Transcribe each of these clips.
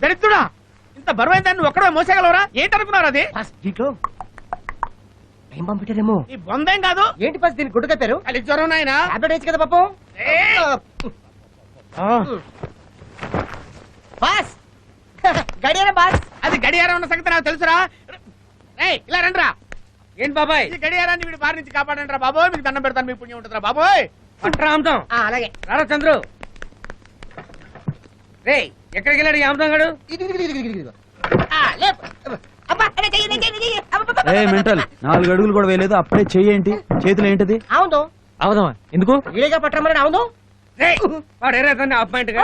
దరిద్రుడా, ఇంత బరువైన దాన్ని ఒక్కడే మోసగలవరా? ఏంటనుకున్నారు అది? దీంట్లో ఏం పంపించారేమో. ఈ బొందేం కాదు. ఏంటి ఫస్ట్ దీన్ని గుడ్డు కట్టారు? అది జ్వరం నాయనా. టాబ్లెట్ వేయచ్చు కదా పాపం. బాస్ గడియారం బాస్. అది గడియారం ఉన్న సంగతి నాకు తెలుసురా. ఇలా రండిరా. ఏంటి బాబాయ్? ఈ గడియారాన్ని వీడి బారి నుంచి కాపాడండి రా బాబోయ్. మీకు దండం పెడతాను, మీకు పుణ్యం ఉంటుందిరా బాబోయ్. పట్రా అమ్ముతాం. అలాగే రారా చంద్రు. రే ఎక్కడికి వెళ్ళాడు ఈ అమ్ముతాం గాడు? మెంటల్ 4 అడుగులు కూడా వేయలేదు, అప్పుడే చెయ్యేంటి? చేతులు ఏంటిది? అవును అవుదామా? ఎందుకు? ఇడిగా పట్టమని. అవును వాడు అపాయింట్ గా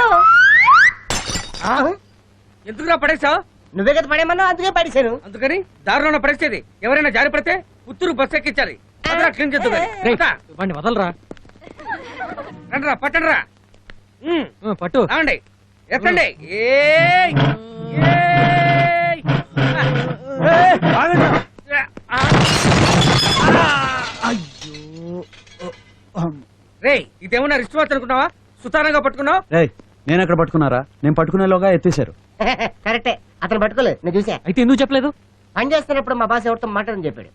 ఎందుకురా పడేసావు? నువ్వే కదా పడేమన్నా, అందుకే పడేశాను. అందుకని దారిలో పరిస్థితి ఎవరైనా జారి పడితే పుత్తూరు బస్సు ఎక్కించాలి. వదలరా. రండిరా, పట్టండిరా. పట్టు. రావండి, ఎత్తండి. రే ఇదేమన్నా రిస్ట్ వాచ్ అనుకున్నావా? సుతారంగా పట్టుకున్నావు. నేను ఎక్కడ పట్టుకున్నారా? నేను పట్టుకునేలోగా ఎత్తేశారు. కరెక్టే, అతను పట్టుకోలేదు, నేను చూసా. అయితే ఎందుకు చెప్పలేదు? పని చేస్తున్నప్పుడు మా బాస్ ఎవరితో మాట్లాడని చెప్పాడు.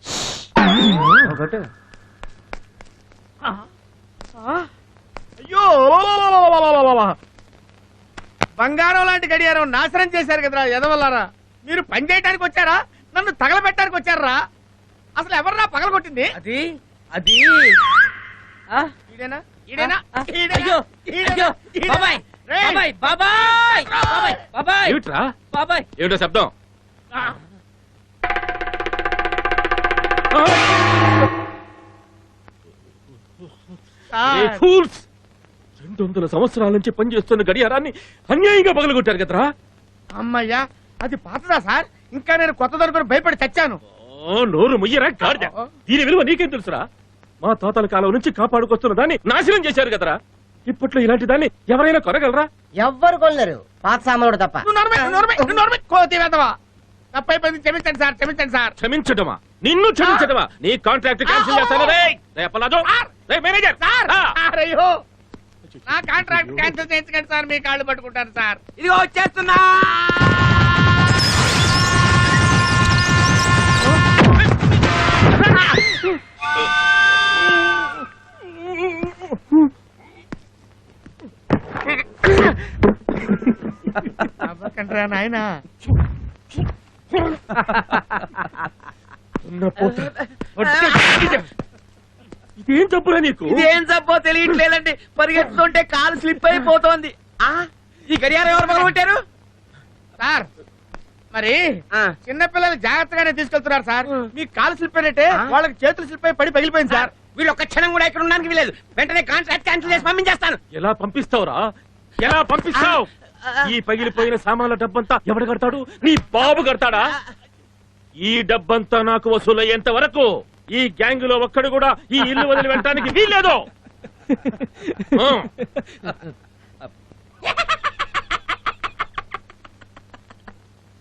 అయ్యో, బంగారం లాంటి గడియారం నాశనం చేశారు కదరా ఎదవల్లారా. మీరు పని చేయడానికి వచ్చారా, నన్ను తగలబెట్టడానికి వచ్చారా? అసలు ఎవర్రా పగల కొట్టింది? అది అది ఈడేనా? ఈడేనా? బాబాయ్ బాబాయ్ బాబాయ్ బాబాయ్ బాబాయ్ బాబాయ్ ఏమిటో శబ్దం? 200 సంవత్సరాల నుంచి పనిచేస్తున్న గడియారాన్ని అన్యాయంగా పగలగొట్టారు కదరా. అమ్మయ్యా, అది పాతదా సార్? ఇంకా నేను కొత్త దొరికి భయపడి చచ్చాను. నోరు ముయ్యరా గాడిద. దీని విలువ నీకేం తెలుసురా? మా తాతల కాలం నుంచి కాపాడుకొస్తున్న దాన్ని నాశనం చేశారు కదరా. ఇప్పట్లో ఇలాంటి దాన్ని ఎవరైనా కొనగలరా? ఎవ్వరు కొనలేరు, పాత సామానుడు తప్ప. తప్పైపోయింది, క్షమించండి సార్, క్షమించండి సార్. క్షమించడమా? నిన్ను క్షమించడమా? నీ కాంట్రాక్ట్ క్యాన్సిల్ చేస్తాను. మేనేజర్ అయ్యో, నా కాంట్రాక్ట్ క్యాన్సిల్ చేయించకండి సార్, మీ కాళ్ళు పట్టుకుంటాను సార్. ఇదిగో వచ్చేస్తున్నా. అవ్వకండ్రా నాయనా. ఇదేం తప్పురా నీకు? ఇదేం తప్పో తెలియట్లేదండి. పరిగెత్తుతుంటే కాలు స్లిప్ అయిపోతోంది. ఈ గడియారం ఎవరు పగలగొట్టారు సార్? మరి చిన్నపిల్లలు జాగ్రత్తగానే తీసుకెళ్తున్నారు సార్. మీ కాలు స్లిప్ అయినట్టే వాళ్ళకి చేతులు స్లిప్ అయి పడి పగిలిపోయింది సార్. వీళ్ళు ఒక్క క్షణం కూడా ఇక్కడ ఉండడానికి వీలేదు. వెంటనే కాంట్రాక్ట్ క్యాన్సిల్ చేసి పంపించేస్తాను. ఎలా పంపిస్తావురా? ఎలా పంపిస్తావు? ఈ పగిలిపోయిన సామాన్ల డబ్బంతా ఎవడు కడతాడు? నీ బాబు కడతాడా? ఈ డబ్బంతా నాకు వసూలయ్యేంత వరకు ఈ గ్యాంగ్ లో ఒక్కడు కూడా ఈ ఇల్లు వదిలి వెళ్ళడానికి వీల్లేదు.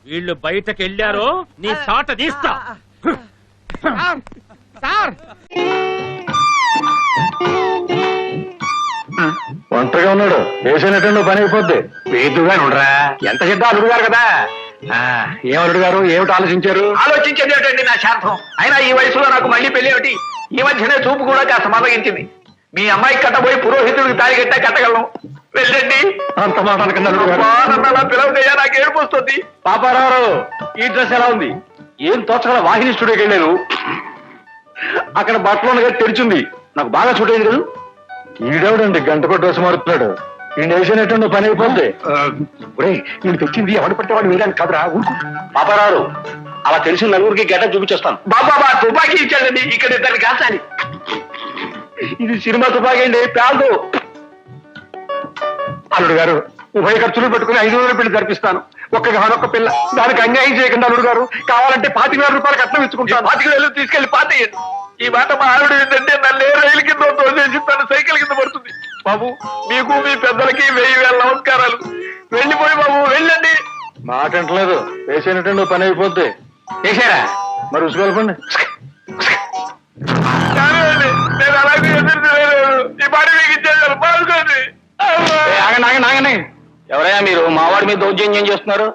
వీళ్ళు బయటకు వెళ్ళారో నీ తాట తీస్తా. సార్ ఒంటరిగా ఉన్నాడు, వేసినట్టు పని అయిపోద్ది. వేదుగా ఉండరా, ఎంత సిద్ధం అల్లుడు గారు కదా. ఏం అల్లుడు గారు, ఏమిటి ఆలోచించారు? ఆలోచించేది ఏమిటండి నా శాంతం. అయినా ఈ వయసులో నాకు మళ్ళీ పెళ్లి ఏమిటి? ఈ మధ్యనే చూపు కూడా కాస్త మొదలగించింది. మీ అమ్మాయికి కట్టబోయి పురోహితుడికి తాళి కట్టా కట్టగలను. వెళ్ళండి. అంత మాట అలా పిలవదయ్యా, నాకు ఏడుపు వస్తుంది. పాపారావు, ఈ డ్రెస్ ఎలా ఉంది? ఏం తోచగల వాహిని స్టూడియోకి వెళ్ళాను. అక్కడ బట్టలు తెరిచింది, నాకు బాగా చూడేది కదా. ఈడేవిడండి గంటకో డ్రెస్ మారుతున్నాడు. ఈ వేసినట్టు పని అయిపోద్ది. నేను తెచ్చింది ఎవడు పట్టేవాడు వేయడానికి కాదురా. పాపారావు, అలా తెలిసిన నలుగురికి గడ్డ చూపించేస్తాను. బాబా తుపాకీ ఇచ్చాడండి, ఇక్కడ ఇద్దరిని కాల్చాలి. ఇది సినిమా తుపాకీ అండి, పేల్దు. అల్లుడు గారు, ఉభయ ఖర్చులు పెట్టుకుని 500 పెళ్లి జరిపిస్తాను. ఒక్క పిల్ల, దానికి అన్యాయం చేయకుండా అల్లుడు గారు. కావాలంటే 25,000 రూపాయలు కట్నం ఇచ్చుకుంటాను. 25,000 తీసుకెళ్లి పాతేయండి. ఈ మాట మా ఆవిడ ఏంటంటే నన్ను రైలు కింద తోసేసి తన సైకిల్ కింద పడుతుంది. బాబు, మీకు మీ పెద్దలకి 1000 నమస్కారాలు. వెళ్ళిపోయి బాబు, వెళ్ళండి. మాట అంటలేదు, వేసేనట్టు పని అయిపోద్ది. వేసారా? మరి ఉసుకెళ్ళకండి. నేను అలాగే ఎదురు ఈ మాట మీకు ఇచ్చేసాను, బాగుంది. ఎవరయ్యా మీరు మావాడి మీద దౌర్జన్యం చేస్తున్నారు?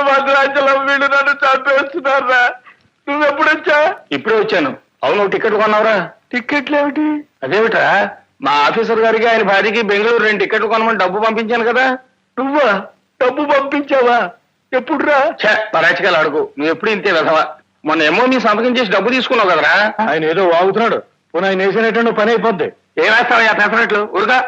భద్రాచలం వీళ్ళు నన్ను చంపేస్తున్నారా? నువ్వెప్పుడు వచ్చా? ఇప్పుడే వచ్చాను. అవును, టికెట్ కొన్నావురా? టికెట్లు ఏమిటి? అదేమిట్రా, మా ఆఫీసర్ గారికి ఆయన భార్యకి బెంగళూరు 2 టికెట్లు కొనమని డబ్బు పంపించాను కదా. నువ్వా డబ్బు పంపించావా? ఎప్పుడురా? పరాచికాలు అడుగు, నువ్వు ఎప్పుడు ఇంతే వెధవా. మొన్న ఏమో నీ సంతకం చేసి డబ్బు తీసుకున్నావు కదరా. ఆయన ఏదో వాగుతున్నాడు. పోనీ ఆయన వేసినట్టు పని అయిపోద్ది. ఏం వేస్తావయ్యా పెసరట్లు? ఊరుగా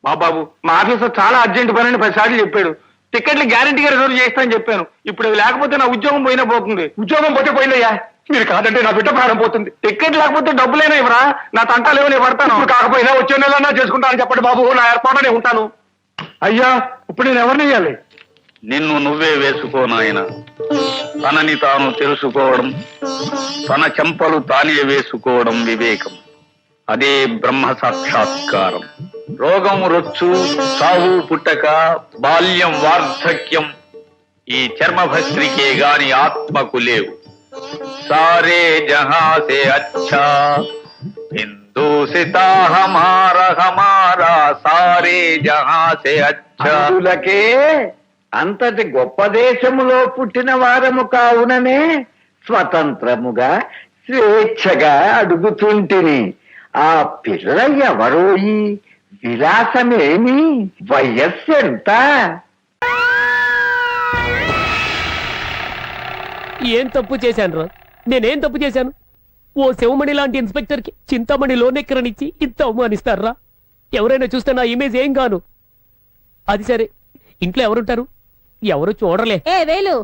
బాబు, మా ఆఫీసర్ చాలా అర్జెంట్ పని అని 10 సార్లు చెప్పాడు. టికెట్లు గ్యారంటీగా రిజర్వ్ చేస్తానని చెప్పాను. ఇప్పుడు అవి లేకపోతే నా ఉద్యోగం పోయినా పోతుంది. ఉద్యోగం పోతే పోయిందయ్యా. మీరు కాదంటే నా బిడ్డ ప్రాణం పోతుంది. టికెట్ లేకపోతే డబ్బులేనా ఇవ్వరా? నా తంటాలేమో నేను పడతాను. ఇప్పుడు కాకపోయినా వచ్చే నెలన్నా చేసుకుంటానని చెప్పండి బాబు. నా ఏర్పాటునే ఉంటాను. అయ్యా, ఇప్పుడు నేను ఎవరిని ఇయ్యాలి? నిన్ను నువ్వే వేసుకో నాయన. తనని తాను తెలుసుకోవడం, తన చెంపలు తానే వేసుకోవడం వివేకం. అదే బ్రహ్మ సాక్షాత్కారం. రోగం రొచ్చు, సావు పుట్టక, బాల్యం వార్ధక్యం ఈ చర్మభస్త్రికే గాని ఆత్మకు లేవు. సారే జహాసే అచ్చా హిందూ సితా హమారా సారే జహాసే అచ్చాకే. అంతటి గొప్ప దేశములో పుట్టిన వారము కావుననే స్వతంత్రముగా స్వేచ్ఛగా అడుగుతుంటిని. ఆ పిల్ల ఎవరోయి? విలాసమేమి? వయస్సు ఎంత? ఏం తప్పు చేశాను రా? నేనేం తప్పు చేశాను? ఓ శివమణి లాంటి ఇన్స్పెక్టర్ కి చింతామణి లోనెక్కరనిచ్చి ఇంత అవమానిస్తారా? ఎవరైనా చూస్తే నా ఇమేజ్ ఏం గాను. అది సరే, ఇంట్లో ఎవరుంటారు? ఎవరు చూడలే. ఏ వేలు,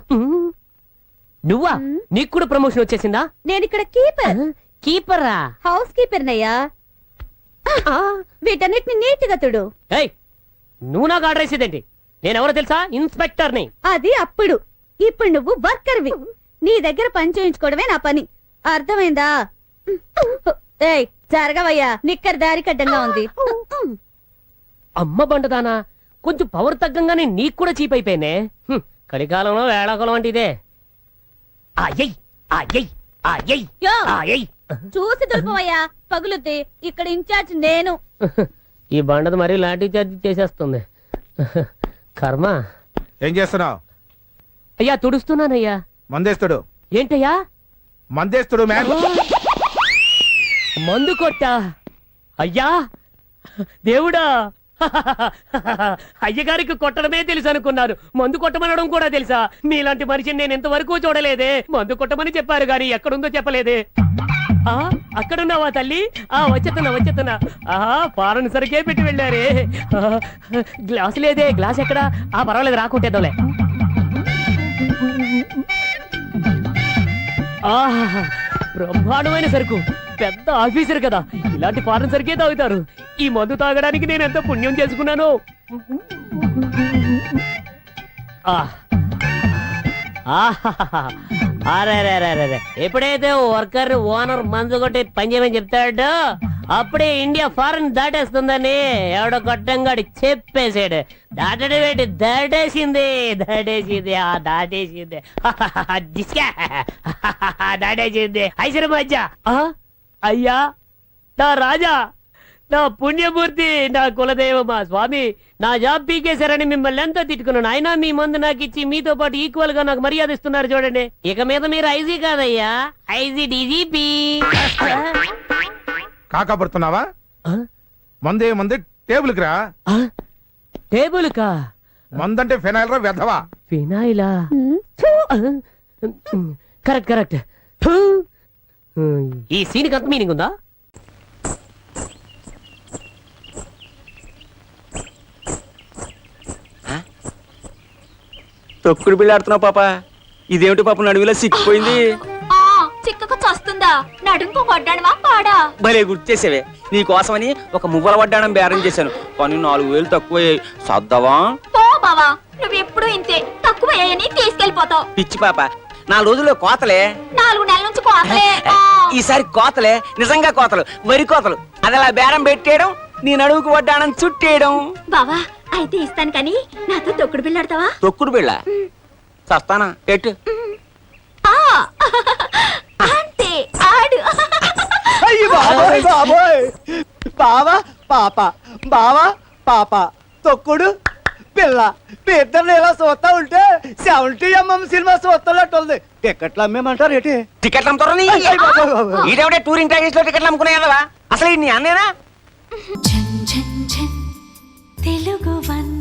నువ్వా? నీకు కూడా ప్రమోషన్ వచ్చేసిందా? నేను ఇక్కడ కీపర్. కీపరా? హౌస్ కీపర్ నయ్యా. వీటన్నిటిని నీట్ గా తుడు. ఏయ్, నువ్వు నాకు ఆర్డర్ వేసేదేంటి? నేనెవరో తెలుసా? ఇన్స్పెక్టర్ని. అది అప్పుడు. ఇప్పుడు నువ్వు వర్కర్వి. నీ దగ్గర పని చేయించుకోవడమే నా పని. అర్థమైందా? ఏయ్, జరగవయ్యా, నిక్కర్ దారి కడ్డంగా ఉంది. అమ్మ బండదానా, కొంచెం పవర్ తగ్గంగానే నీకు కూడా చీప్ అయిపోయినే. కలికాలంలో వేళాకులం అంటే ఇదే. అయ్యయ్ అయ్యయ్ అయ్యయ్ యో, అయ్యయ్. చూసి దులుపవయ్యా, పగులుద్ది. ఇక్కడ ఇన్ఛార్జ్ నేను. ఈ బండది మరీ లాఠీ చార్జ్ చేసేస్తుంది. కర్మ. ఏం చేస్తున్నావు? అయ్యా తుడుస్తున్నానయ్యా. మందేస్తుడు. ఏంటయ్యా? మందేస్తుడు మ్యాన్. మందు కొట్టా? అయ్యా దేవుడా, అయ్యగారికి కొట్టడమే తెలుసు అనుకున్నారు, మందు కొట్టమనడం కూడా తెలుసా? మీలాంటి మనిషిని నేను ఇంతవరకు చూడలేదే. మందు కొట్టమని చెప్పారు గాని ఎక్కడుందో చెప్పలేదే. ఆ అక్కడున్నావా తల్లి? వచ్చేతున్నా. ఫారెన్ సరికే పెట్టి వెళ్ళారే. గ్లాస్ లేదే. గ్లాస్ ఎక్కడా? పర్వాలేదు, రాకుంటేదోలే. బ్రహ్మాండమైన సరుకు. పెద్ద ఆఫీసర్ కదా, ఇలాంటి ఫారెన్ సరికే తాగుతారు. ఈ మందు తాగడానికి నేను ఎంత పుణ్యం చేసుకున్నాను. ఎప్పుడైతే వర్కర్ ఓనర్ మందు కొట్టి పని చేయమని చెప్తాడో అప్పుడే ఇండియా ఫారెన్ దాటేస్తుందని ఎవడో గొట్టంగాడి చెప్పేశాడు. దాటడం ఏంటి? దాటేసింది. దాటేసింది. ఐసరి మధ్య. అయ్యా నా రాజా, నా పుణ్యమూర్తి, నా కులదైవం, మా స్వామి, నా జాబ్ పీకేశారని మిమ్మల్ని ఎంతో తిట్టుకున్నాను. అయినా మీ మందు నాకు ఇచ్చి మీతో పాటు ఈక్వల్ గా నాకు మర్యాద ఇస్తున్నారు చూడండి. ఇక మీద మీరు ఐజీ కాదయ్యా, ఐజీ డీజీపీ. కాకపడుతున్నావా? మంది టేబుల్ కి రా. టేబుల్ కా? మందంటే ఫినాయిల్ రా వెధవా. ఫినాయిలా? కరెక్ట్. ఈ సీన్కి అంత మీనింగ్ ఉందా? తొక్కుడు బిళ్ళ ఆడుతున్నావు పాప. ఇదేమిటి పాప, నడువిలో సిక్కిపోయింది. చిక్కకు చస్తుందా? నడుంకు కొడ్డాడమా పాడా? భలే గుర్తు చేసేవే. నీ కోసమని ఒక మువ్వల వడ్డాణం బేరం చేశాను, కానీ 4000 తక్కువ సర్దవా? పో బావా, నువ్వు ఎప్పుడు ఇంతే. తక్కువ తీసుకెళ్లిపోతావు. పిచ్చి పాప, 4 రోజుల్లో కోతలే. 4 నెలల నుంచి కోతలే. ఈసారి కోతలే, నిజంగా కోతలు, వరి కోతలు. అది అలా బేరం పెట్టేయడం, నీ నడువుకు వడ్డాణం చుట్టేయడం. బావా అయితే ఇస్తాను, కానీ నాతో తొక్కుడు బిళ్ళ ఆడతావా? తొక్కుడు బిళ్ళ చస్తానా? ఎట్టు అంతే ఆడు. బావా పాప, బావా పాప, తొక్కుడు పిల్ల మీ ఇద్దరిని ఇలా చూస్తా ఉంటే 70mm సినిమా చూస్తున్నట్టు ఉంది. టికెట్లు అమ్మేమంటారు ఏంటి? టికెట్లు అమ్ముతారు ఇదేవిడే టూరింగ్ ప్యాకేజ్ లో టికెట్లు అమ్ముకునే కదా అసలు ఈ అన్నేనా తెలుగు వన్